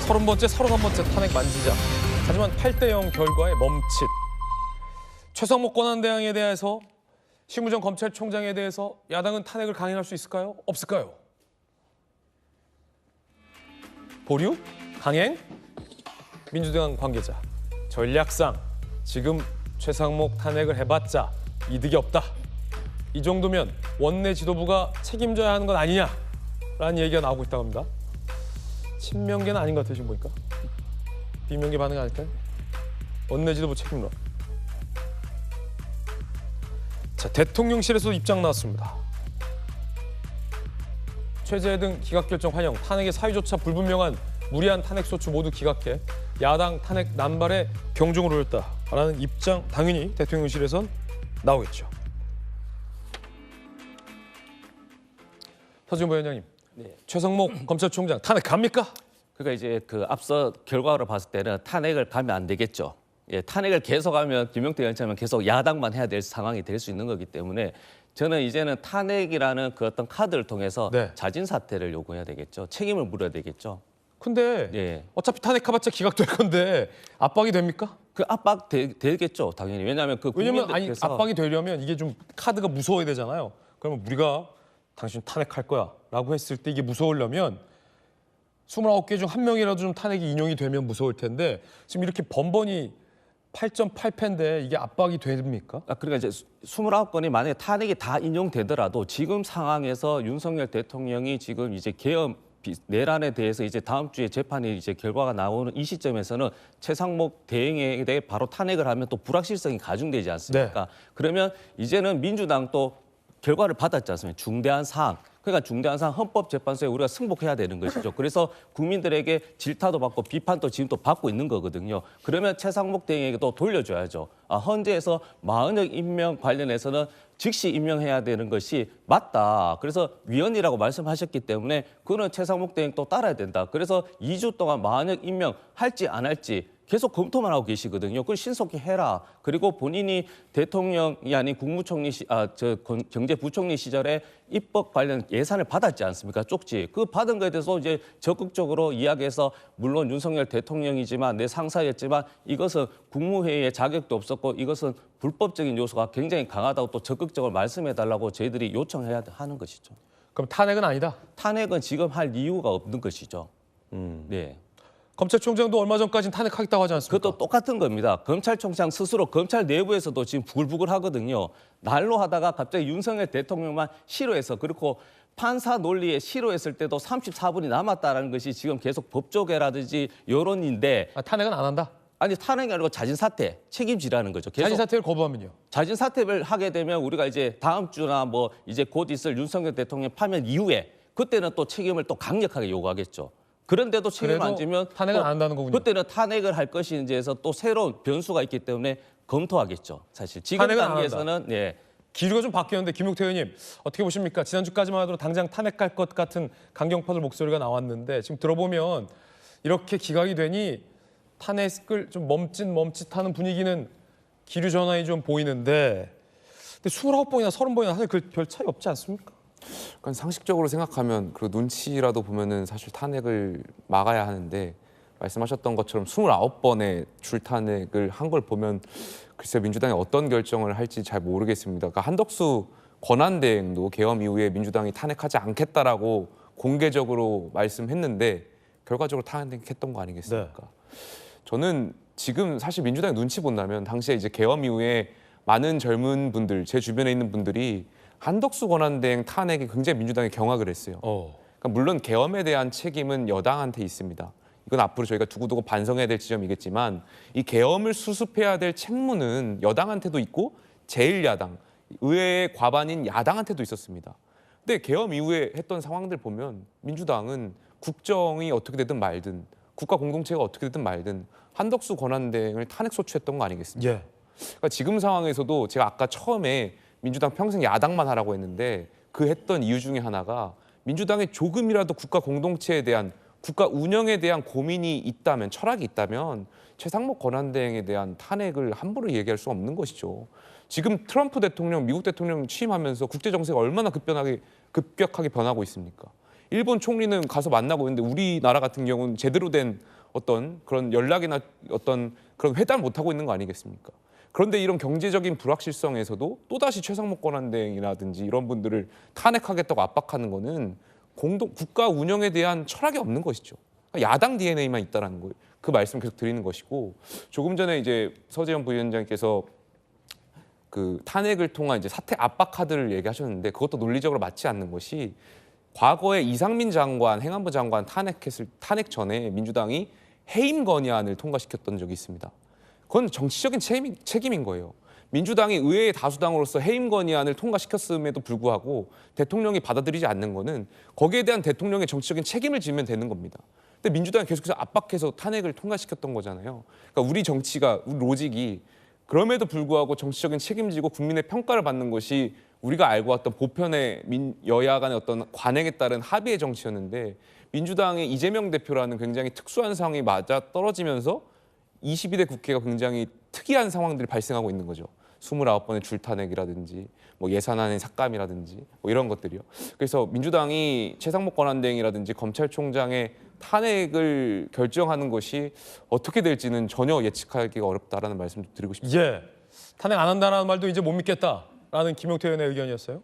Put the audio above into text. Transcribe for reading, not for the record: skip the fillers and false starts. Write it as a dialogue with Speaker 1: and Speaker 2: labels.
Speaker 1: 30번째, 31번째 탄핵 만지작. 하지만 8대0 결과의 멈칫. 최성목 권한대행에 대해서 심우정 검찰총장에 대해서 야당은 탄핵을 강행할 수 있을까요? 없을까요? 보류? 강행? 민주당 관계자. 전략상 지금 최상목 탄핵을 해봤자 이득이 없다. 이 정도면 원내 지도부가 책임져야 하는 건 아니냐라는 얘기가 나오고 있다고 합니다. 친명계는 아닌 것 같아요, 지금 보니까. 비명계 반응 아닐까요? 원내 지도부 책임론. 자, 대통령실에서 입장 나왔습니다. 최재해 등 기각결정 환영, 탄핵의 사유조차 불분명한 무리한 탄핵소추 모두 기각해 야당 탄핵 남발에 경종을 울렸다라는 입장 당연히 대통령실에선 나오겠죠. 서지훈 부위원장님,
Speaker 2: 네.
Speaker 1: 최성목 검찰총장 탄핵 갑니까?
Speaker 2: 그러니까 이제 그 앞서 결과로 봤을 때는 탄핵을 가면 안 되겠죠. 예, 탄핵을 계속하면 김용태 위원장은 계속 야당만 해야 될 상황이 될 수 있는 거기 때문에 저는 이제는 탄핵이라는 그 어떤 카드를 통해서
Speaker 1: 네.
Speaker 2: 자진 사퇴를 요구해야 되겠죠. 책임을 물어야 되겠죠.
Speaker 1: 근데
Speaker 2: 예.
Speaker 1: 어차피 탄핵해봤자 기각될 건데 압박이 됩니까?
Speaker 2: 그 압박 되겠죠, 당연히. 왜냐하면 그
Speaker 1: 왜냐면
Speaker 2: 국민들께서
Speaker 1: 압박이 되려면 이게 좀 카드가 무서워야 되잖아요. 그러면 우리가 당신 탄핵할 거야라고 했을 때 이게 무서우려면 29개 중 한 명이라도 좀 탄핵이 인용이 되면 무서울 텐데 지금 이렇게 번번이 8.8패인데 이게 압박이 됩니까?
Speaker 2: 그러니까 이제 29건이 만약에 탄핵이 다 인용되더라도 지금 상황에서 윤석열 대통령이 지금 이제 계엄 내란에 대해서 이제 다음 주에 재판이 이제 결과가 나오는 이 시점에서는 최상목 대행에 대해 바로 탄핵을 하면 또 불확실성이 가중되지 않습니까?
Speaker 1: 네.
Speaker 2: 그러면 이제는 민주당 또 결과를 받았지 않습니까? 중대한 사항. 그러니까 중대한 사항 헌법재판소에 우리가 승복해야 되는 것이죠. 그래서 국민들에게 질타도 받고 비판도 지금 또 받고 있는 거거든요. 그러면 최상목 대행에게 또 돌려줘야죠. 헌재에서 마흔역 임명 관련해서는 즉시 임명해야 되는 것이 맞다. 그래서 위헌이라고 말씀하셨기 때문에 그거는 최상목 대행 또 따라야 된다. 그래서 2주 동안 마흔역 임명 할지 안 할지 계속 검토만 하고 계시거든요. 그걸 신속히 해라. 그리고 본인이 대통령이 아닌 국무총리 경제부총리 시절에 입법 관련 예산을 받았지 않습니까? 쪽지. 그 받은 거에 대해서 이제 적극적으로 이야기해서 물론 윤석열 대통령이지만 내 상사였지만 이것은 국무회의에 자격도 없었고 이것은 불법적인 요소가 굉장히 강하다고 또 적극적으로 말씀해달라고 저희들이 요청해야 하는 것이죠.
Speaker 1: 그럼 탄핵은 아니다?
Speaker 2: 탄핵은 지금 할 이유가 없는 것이죠. 네.
Speaker 1: 검찰총장도 얼마 전까지는 탄핵하겠다고 하지 않습니까?
Speaker 2: 그것도 똑같은 겁니다. 검찰총장 스스로 검찰 내부에서도 지금 부글부글 하거든요. 날로 하다가 갑자기 윤석열 대통령만 싫어해서 그렇고 판사 논리에 싫어했을 때도 34분이 남았다는 것이 지금 계속 법조계라든지 여론인데
Speaker 1: 탄핵은 안 한다?
Speaker 2: 아니 탄핵이 아니고 자진사퇴, 책임지라는 거죠. 계속
Speaker 1: 자진사퇴를 거부하면요?
Speaker 2: 자진사퇴를 하게 되면 우리가 이제 다음 주나 뭐 이제 곧 있을 윤석열 대통령 파면 이후에 그때는 또 책임을 또 강력하게 요구하겠죠. 그런데도 책임을 안 지면
Speaker 1: 탄핵은 안 한다는 거군요.
Speaker 2: 그때는 탄핵을 할 것인지에서 또 새로운 변수가 있기 때문에 검토하겠죠. 사실 지금
Speaker 1: 탄핵은 안
Speaker 2: 단계에서는 예.
Speaker 1: 기류가 좀 바뀌었는데 김용태 의원님 어떻게 보십니까? 지난주까지만 하더라도 당장 탄핵할 것 같은 강경파들 목소리가 나왔는데 지금 들어보면 이렇게 기각이 되니 탄핵을 좀 멈칫하는 분위기는 기류 전환이 좀 보이는데 근데 29번이나 30번이나 사실 별 차이 없지 않습니까?
Speaker 3: 그러니까 상식적으로 생각하면 그 눈치라도 보면은 사실 탄핵을 막아야 하는데 말씀하셨던 것처럼 29번의 줄탄핵을 한 걸 보면 글쎄 민주당이 어떤 결정을 할지 잘 모르겠습니다. 그러니까 한덕수 권한대행도 계엄 이후에 민주당이 탄핵하지 않겠다라고 공개적으로 말씀했는데 결과적으로 탄핵했던 거 아니겠습니까?
Speaker 1: 네.
Speaker 3: 저는 지금 사실 민주당이 눈치 본다면 당시에 이제 계엄 이후에 많은 젊은 분들, 제 주변에 있는 분들이 한덕수 권한대행 탄핵에 굉장히 민주당이 경악을 했어요. 그러니까 물론 계엄에 대한 책임은 여당한테 있습니다. 이건 앞으로 저희가 두고두고 반성해야 될 지점이겠지만 이 계엄을 수습해야 될 책무는 여당한테도 있고 제1야당, 의회의 과반인 야당한테도 있었습니다. 근데 계엄 이후에 했던 상황들 보면 민주당은 국정이 어떻게 되든 말든 국가 공동체가 어떻게 되든 말든 한덕수 권한대행을 탄핵 소추했던 거 아니겠습니까?
Speaker 1: 예.
Speaker 3: 그러니까 지금 상황에서도 제가 아까 처음에 민주당 평생 야당만 하라고 했는데 그 했던 이유 중에 하나가 민주당에 조금이라도 국가 공동체에 대한 국가 운영에 대한 고민이 있다면 철학이 있다면 최상목 권한대행에 대한 탄핵을 함부로 얘기할 수 없는 것이죠. 지금 트럼프 대통령, 미국 대통령 취임하면서 국제 정세가 얼마나 급격하게 변하고 있습니까? 일본 총리는 가서 만나고 있는데 우리나라 같은 경우는 제대로 된 어떤 그런 연락이나 어떤 그런 회담을 못 하고 있는 거 아니겠습니까? 그런데 이런 경제적인 불확실성에서도 또다시 최상목 권한대행이라든지 이런 분들을 탄핵하겠다고 압박하는 거는 국가 운영에 대한 철학이 없는 것이죠. 그러니까 야당 DNA만 있다라는 거예요. 그 말씀 계속 드리는 것이고 조금 전에 이제 서재현 부위원장께서 그 탄핵을 통한 이제 사퇴 압박 카드를 얘기하셨는데 그것도 논리적으로 맞지 않는 것이 과거에 이상민 장관, 행안부 장관 탄핵 전에 민주당이 해임 건의안을 통과시켰던 적이 있습니다. 그건 정치적인 책임인 거예요. 민주당이 의회의 다수당으로서 해임 건의안을 통과시켰음에도 불구하고 대통령이 받아들이지 않는 거는 거기에 대한 대통령의 정치적인 책임을 지면 되는 겁니다. 근데 민주당이 계속해서 압박해서 탄핵을 통과시켰던 거잖아요. 그러니까 우리 정치가, 우리 로직이 그럼에도 불구하고 정치적인 책임지고 국민의 평가를 받는 것이 우리가 알고 왔던 보편의 여야 간의 어떤 관행에 따른 합의의 정치였는데 민주당의 이재명 대표라는 굉장히 특수한 상황이 맞아 떨어지면서 22대 국회가 굉장히 특이한 상황들이 발생하고 있는 거죠. 29번의 줄탄핵이라든지 뭐 예산안의 삭감이라든지 뭐 이런 것들이요. 그래서 민주당이 최상목 권한대행이라든지 검찰총장의 탄핵을 결정하는 것이 어떻게 될지는 전혀 예측하기가 어렵다라는 말씀 좀 드리고 싶습니다.
Speaker 1: 예. 탄핵 안 한다는 말도 이제 못 믿겠다라는 김용태 의원의 의견이었어요.